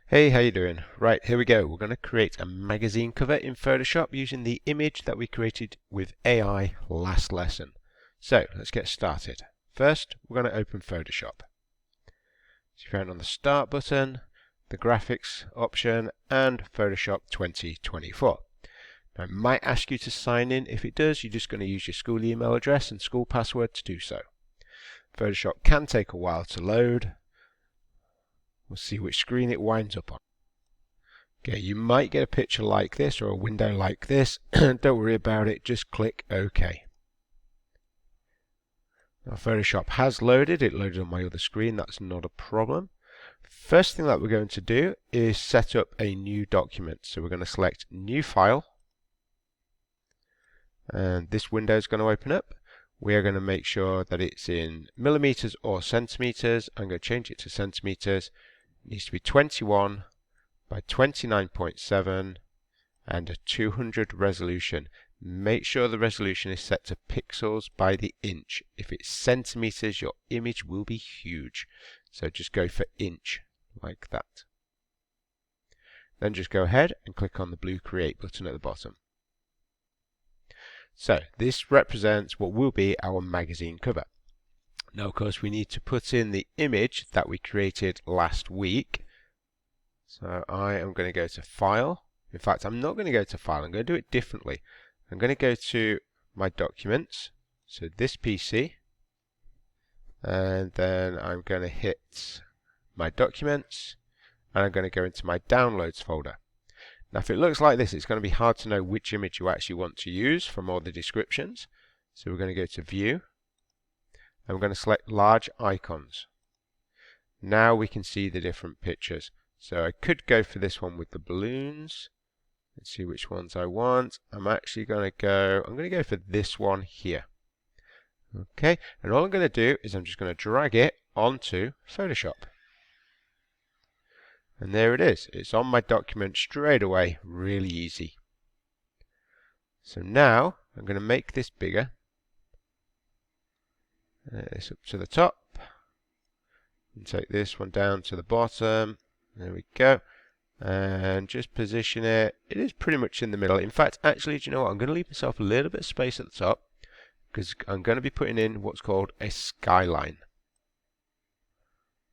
Hey, how you doing? Right, here we go. We're going to create a magazine cover in Photoshop using the image that we created with AI last lesson. So, let's get started. First, we're going to open Photoshop. So you found on the Start button, the Graphics option, and Photoshop 2024. Now, it might ask you to sign in. If it does, you're just going to use your school email address and school password to do so. Photoshop can take a while to load. We'll see which screen it winds up on. Okay, you might get a picture like this or a window like this. Don't worry about it, just click OK. Now Photoshop has loaded, it loaded on my other screen, that's not a problem. First thing that we're going to do is set up a new document. So we're going to select New File, and this window is going to open up. We are going to make sure that it's in millimeters or centimeters. I'm going to change it to centimeters. It needs to be 21 by 29.7 and a 200 resolution. Make sure the resolution is set to pixels by the inch. If it's centimeters, your image will be huge. So just go for inch, like that. Then just go ahead and click on the blue Create button at the bottom. So this represents what will be our magazine cover. Now, of course, we need to put in the image that we created last week. So I am going to go to File. In fact, I'm not going to go to File. I'm going to do it differently. I'm going to go to my Documents, so this PC, and then I'm going to hit my Documents, and I'm going to go into my Downloads folder. Now, if it looks like this, it's going to be hard to know which image you actually want to use from all the descriptions. So we're going to go to View, and we're going to select Large Icons. Now we can see the different pictures. So I could go for this one with the balloons. Let's see which ones I want. I'm going to go for this one here. Okay, and all I'm going to do is I'm just going to drag it onto Photoshop. And there it is. It's on my document straight away. Really easy. So now I'm going to make this bigger. This up to the top. And take this one down to the bottom. There we go. And just position it. It is pretty much in the middle. In fact, actually, do you know what? I'm going to leave myself a little bit of space at the top because I'm going to be putting in what's called a skyline.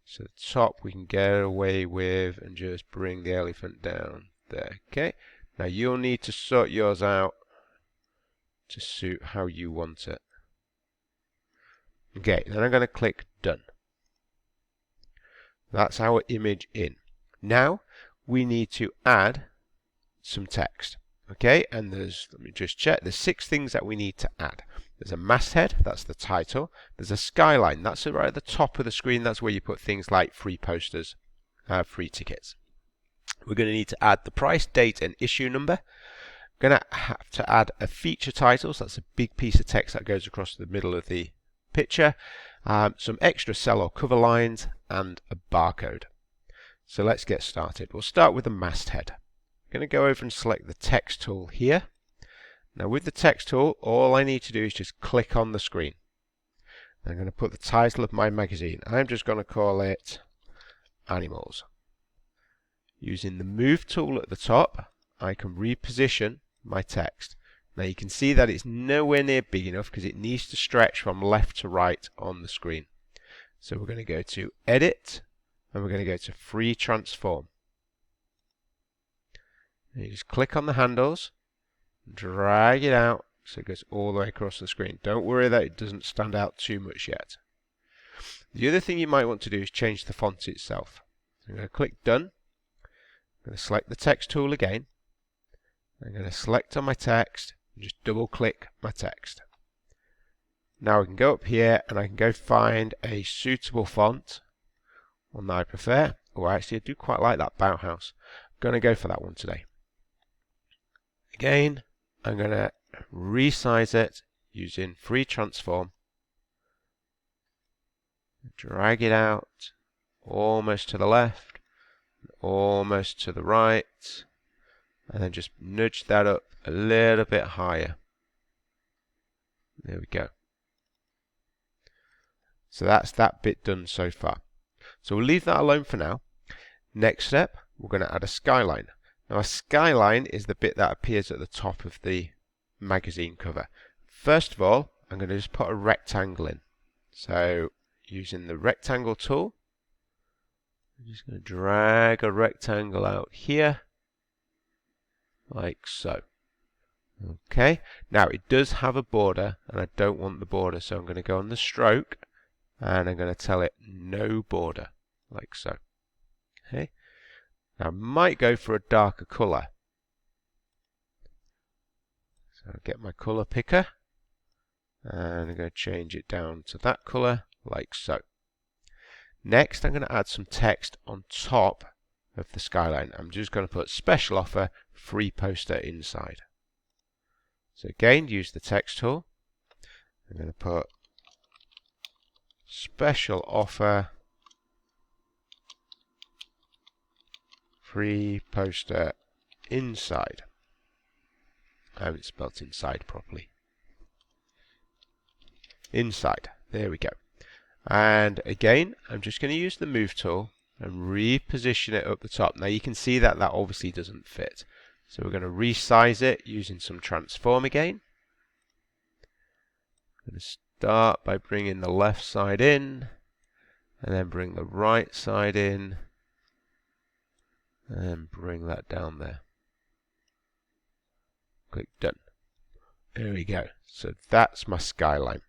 So the top we can get away with and just bring the elephant down there. Okay. Now you'll need to sort yours out to suit how you want it. Okay, then I'm going to click Done. That's our image in. Now we need to add some text. Okay, and let me just check, there's 6 things that we need to add. There's a masthead, that's the title. There's a skyline, that's right at the top of the screen. That's where you put things like free posters, free tickets. We're going to need to add the price, date, and issue number. We're going to have to add a feature title, so that's a big piece of text that goes across the middle of the picture. Some extra cell or cover lines, and a barcode. So let's get started. We'll start with the masthead. I'm going to go over and select the text tool here. Now with the text tool, all I need to do is just click on the screen. I'm going to put the title of my magazine. I'm just going to call it Animals. Using the Move tool at the top, I can reposition my text. Now you can see that it's nowhere near big enough because it needs to stretch from left to right on the screen. So we're going to go to Edit, and we're going to go to Free Transform. And you just click on the handles, drag it out so it goes all the way across the screen. Don't worry that it doesn't stand out too much yet. The other thing you might want to do is change the font itself. So I'm going to click Done. I'm going to select the text tool again. I'm going to select on my text and just double click my text. Now I can go up here and I can go find a suitable font, one that I prefer. Or actually I do quite like that Bauhaus. I'm going to go for that one today. Again, I'm going to resize it using Free Transform. Drag it out almost to the left, almost to the right, and then just nudge that up a little bit higher. There we go. So that's that bit done so far. So we'll leave that alone for now. Next step, we're going to add a skyline. Now a skyline is the bit that appears at the top of the magazine cover. First of all, I'm going to just put a rectangle in. So using the rectangle tool, I'm just going to drag a rectangle out here, like so. Okay, now it does have a border, and I don't want the border, so I'm going to go on the stroke, and I'm going to tell it no border, like so. Okay, now I might go for a darker colour. So I'll get my colour picker, and I'm going to change it down to that colour, like so. Next, I'm going to add some text on top of the skyline. I'm just going to put special offer, free poster inside. So again, use the text tool. I'm going to put special offer, free poster inside. I haven't spelt inside properly. Inside. There we go. And again, I'm just going to use the move tool and reposition it up the top. Now you can see that that obviously doesn't fit. So we're going to resize it using some transform again. I'm going to start by bringing the left side in, and then bring the right side in, and bring that down there. Click done. There we go. So that's my skyline.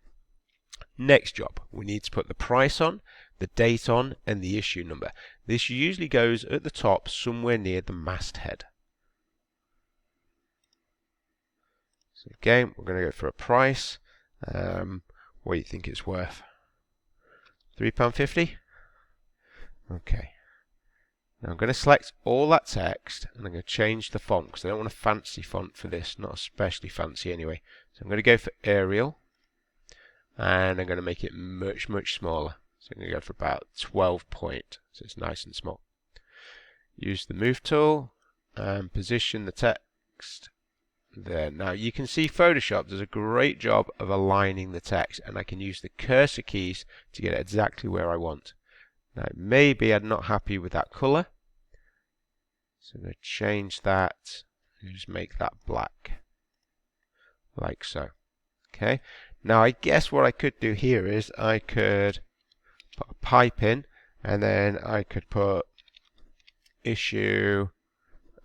Next job, we need to put the price on, the date on, and the issue number. This usually goes at the top somewhere near the masthead. So again, we're going to go for a price. What do you think it's worth? £3.50? Okay. Now I'm going to select all that text, and I'm going to change the font because I don't want a fancy font for this, not especially fancy anyway. So I'm going to go for Arial, and I'm going to make it much, much smaller. So I'm going to go for about 12 point, so it's nice and small. Use the move tool and position the text there. Now you can see Photoshop does a great job of aligning the text, and I can use the cursor keys to get it exactly where I want. Now maybe I'm not happy with that colour, so I'm going to change that and just make that black, like so. Okay. Now I guess what I could do here is I could put a pipe in, and then I could put issue,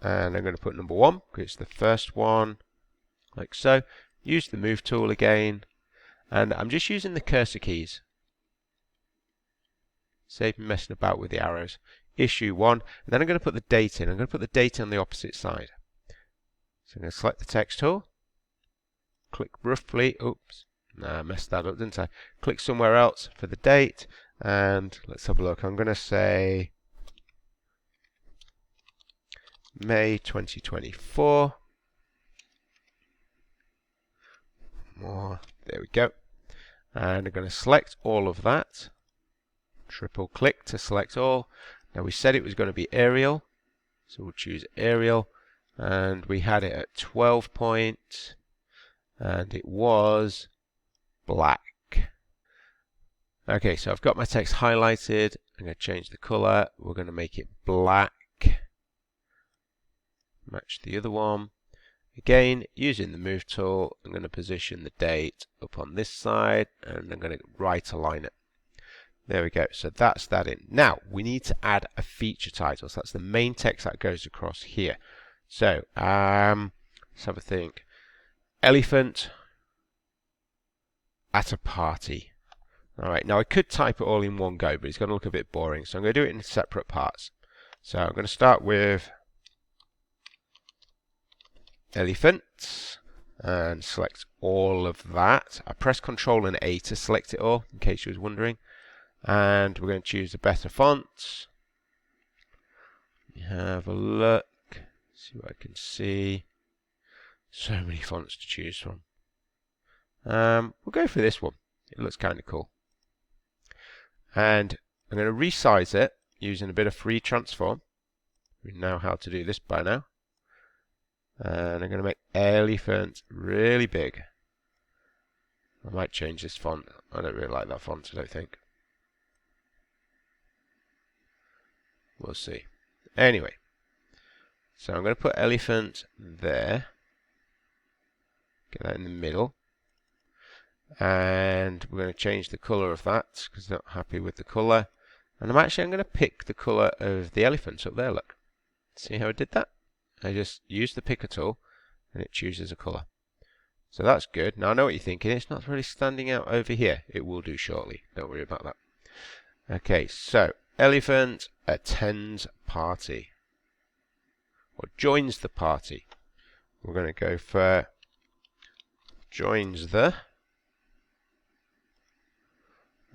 and I'm going to put number 1 because it's the first one, like so. Use the move tool again, and I'm just using the cursor keys. Save me messing about with the arrows. Issue 1, and then I'm going to put the date in. I'm going to put the date on the opposite side. So I'm going to select the text tool, click roughly, oops, I messed that up, didn't I? Click somewhere else for the date, and let's have a look. I'm going to say May 2024. More. There we go. And I'm going to select all of that. Triple click to select all. Now we said it was going to be Arial, so we'll choose Arial, and we had it at 12 point, and it was black. Okay, so I've got my text highlighted. I'm going to change the color. We're going to make it black. Match the other one. Again, using the move tool, I'm going to position the date up on this side, and I'm going to right align it. There we go. So that's that in. Now we need to add a feature title. So that's the main text that goes across here. So let's have a think. Elephant at a party. All right. Now I could type it all in one go, but it's going to look a bit boring. So I'm going to do it in separate parts. So I'm going to start with elephant and select all of that. I press Ctrl and A to select it all, in case you was wondering. And we're going to choose a better font. Have a look, see what I can see. So many fonts to choose from. We'll go for this one. It looks kind of cool. And I'm going to resize it using a bit of free transform. We know how to do this by now. And I'm going to make elephant really big. I might change this font. I don't really like that font, I don't think. We'll see. Anyway, So I'm going to put elephant there. Get that in the middle. And we're going to change the colour of that because I'm not happy with the colour. And I'm going to pick the colour of the elephant up there, look. See how I did that? I just use the picker tool and it chooses a colour. So that's good. Now I know what you're thinking, it's not really standing out over here. It will do shortly, don't worry about that. Okay, so elephant attends party. Or joins the party. We're going to go for joins the,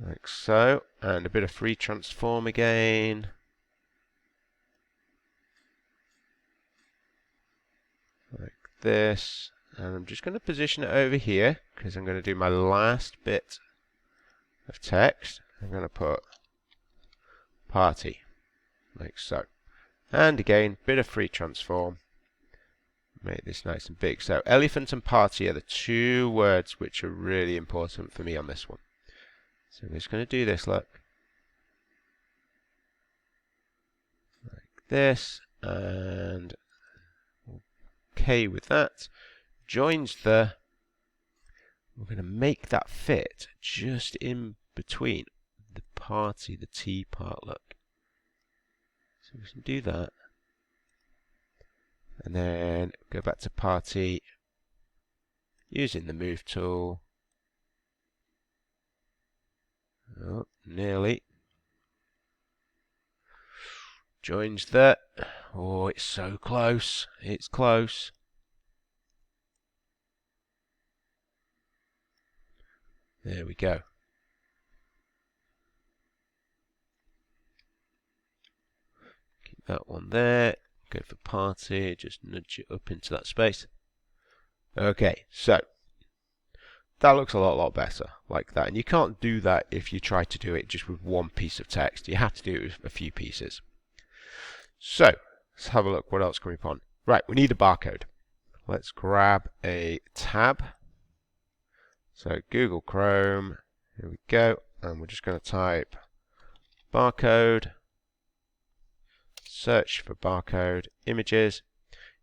like so, and a bit of free transform again. Like this. And I'm just going to position it over here because I'm going to do my last bit of text. I'm going to put party, like so. And again, bit of free transform. Make this nice and big. So elephant and party are the two words which are really important for me on this one. So I'm just going to do this, look. Like this. And okay with that. Joins the, we're going to make that fit just in between the party, the T part, look. So we can do that. And then go back to party using the move tool. Oh, nearly. Joins the, oh, it's so close. It's close. There we go. Keep that one there. Go for party. Just nudge it up into that space. Okay, so that looks a lot better like that. And you can't do that if you try to do it just with one piece of text. You have to do it with a few pieces. So let's have a look. What else can we put on? Right, we need a barcode. Let's grab a tab. So Google Chrome, here we go, and we're just going to type barcode, search for barcode, images.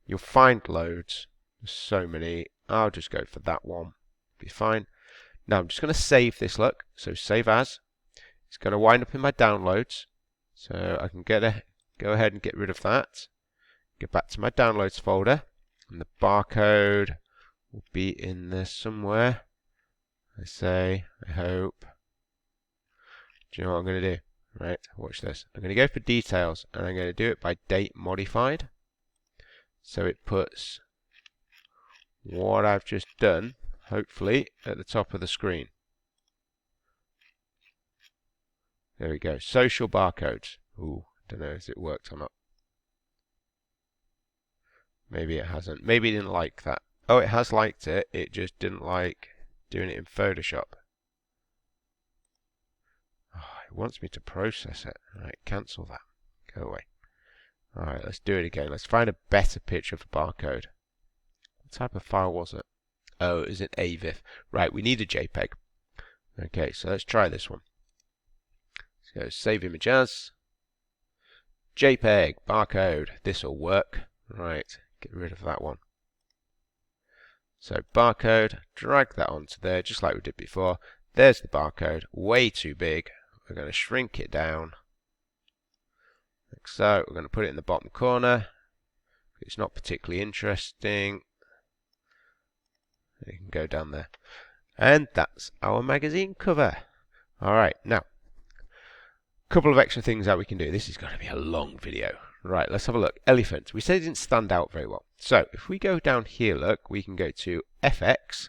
You'll find loads, there's so many. I'll just go for that one, be fine. Now I'm just going to save this, look, so save as. It's going to wind up in my downloads, so I can go ahead and get rid of that. Get back to my downloads folder, and the barcode will be in there somewhere. I hope. Do you know what I'm going to do? Right, watch this. I'm going to go for details, and I'm going to do it by date modified. So it puts what I've just done, hopefully, at the top of the screen. There we go. Social barcodes. Ooh, don't know if it worked or not. Maybe it hasn't. Maybe it didn't like that. Oh, it has liked it. It just didn't like doing it in Photoshop. Oh, it wants me to process it. Alright, cancel that. Go away. Alright, let's do it again. Let's find a better picture of the barcode. What type of file was it? Oh, is it AVIF? Right, we need a JPEG. Okay, so let's try this one. Let's go save image as. JPEG, barcode. This'll work. Right, get rid of that one. So barcode, drag that onto there just like we did before. There's the barcode, way too big. We're going to shrink it down. Like so, we're going to put it in the bottom corner. It's not particularly interesting. You can go down there. And that's our magazine cover. Alright, now, a couple of extra things that we can do. This is going to be a long video. Right, let's have a look. Elephant. We said it didn't stand out very well. So, if we go down here, look, we can go to FX,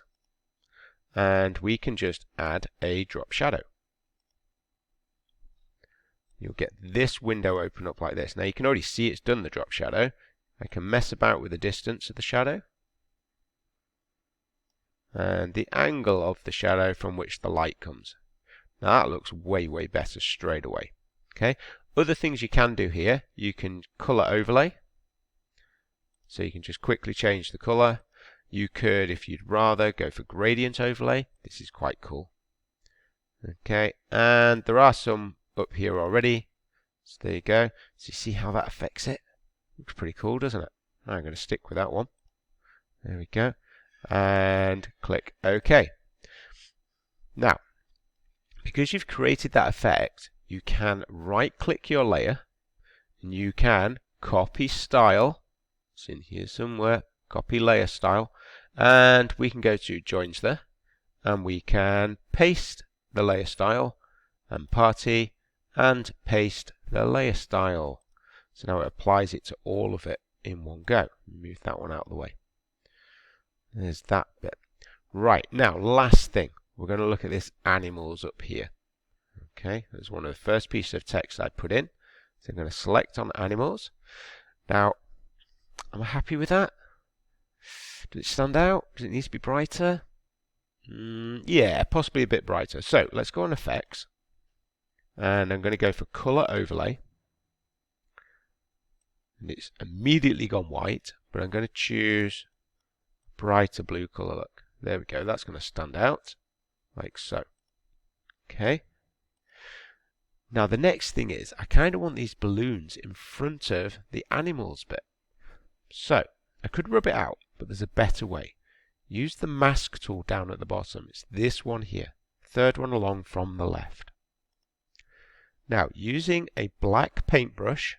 and we can just add a drop shadow. You'll get this window open up like this. Now, you can already see it's done the drop shadow. I can mess about with the distance of the shadow, and the angle of the shadow from which the light comes. Now, that looks way better straight away. Okay. Other things you can do here, you can color overlay. So you can just quickly change the color. You could, if you'd rather, go for gradient overlay. This is quite cool. Okay, and there are some up here already. So there you go. So you see how that affects it? Looks pretty cool, doesn't it? I'm going to stick with that one. There we go. And click OK. Now, because you've created that effect, you can right-click your layer, and you can copy style. It's in here somewhere. Copy layer style, and we can go to joins there, and we can paste the layer style and party, and paste the layer style. So now it applies it to all of it in one go. Move that one out of the way. There's that bit. Right, now last thing, we're going to look at this animals up here. Okay, that's one of the first pieces of text I put in. So I'm going to select on animals. Now, I'm happy with that. Does it stand out? Does it need to be brighter? Yeah, possibly a bit brighter. So let's go on effects. And I'm going to go for color overlay. And it's immediately gone white, but I'm going to choose brighter blue color. Look, there we go. That's going to stand out like so. Okay. Now the next thing is I kind of want these balloons in front of the animals bit. So I could rub it out, but there's a better way. Use the mask tool down at the bottom. It's this one here, third one along from the left. Now using a black paintbrush,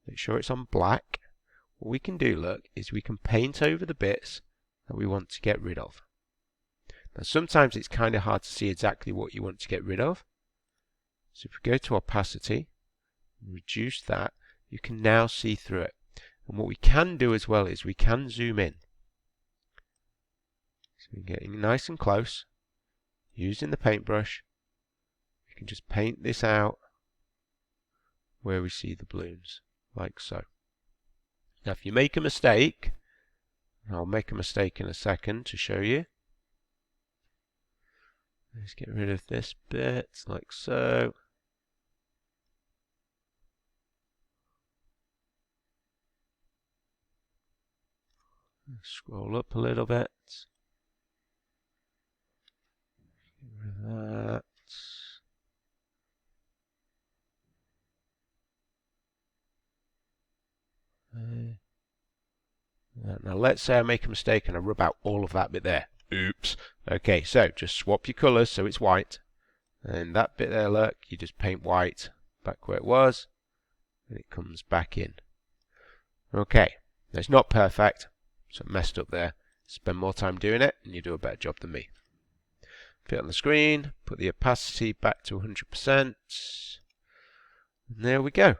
make sure it's on black, what we can do, look, is we can paint over the bits that we want to get rid of. Now sometimes it's kind of hard to see exactly what you want to get rid of. So if we go to opacity, reduce that, you can now see through it. And what we can do as well is we can zoom in. So we're getting nice and close, using the paintbrush. We can just paint this out where we see the balloons, like so. Now if you make a mistake, and I'll make a mistake in a second to show you. Let's get rid of this bit, like so. Scroll up a little bit. Get rid of that. Now let's say I make a mistake and I rub out all of that bit there. Oops. Okay, so just swap your colours so it's white. And that bit there, look, you just paint white back where it was. And it comes back in. Okay, now it's not perfect. So messed up there. Spend more time doing it and you do a better job than me. Fit on the screen, put the opacity back to 100%. And there we go.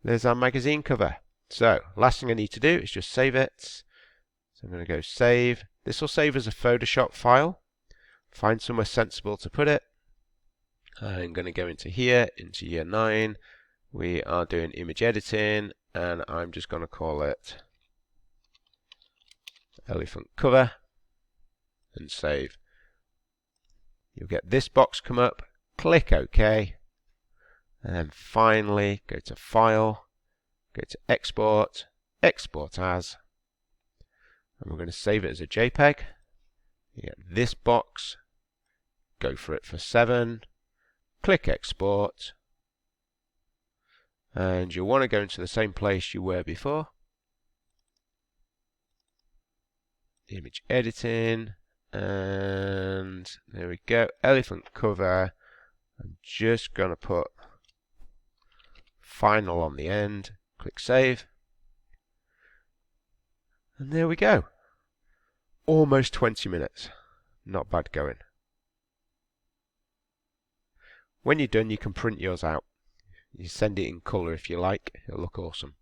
There's our magazine cover. So last thing I need to do is just save it. So I'm going to go save. This will save as a Photoshop file. Find somewhere sensible to put it. I'm going to go into here, into year 9. We are doing image editing and I'm just going to call it elephant cover and save. You'll get this box come up, click OK, and then finally go to File, go to Export, Export As, and we're going to save it as a JPEG. You get this box, go for it for 7, click Export, and you'll want to go into the same place you were before. Image editing, and there we go, elephant cover. I'm just going to put final on the end, click save, and there we go. Almost 20 minutes, not bad going. When you're done you can print yours out. You send it in colour if you like, it'll look awesome.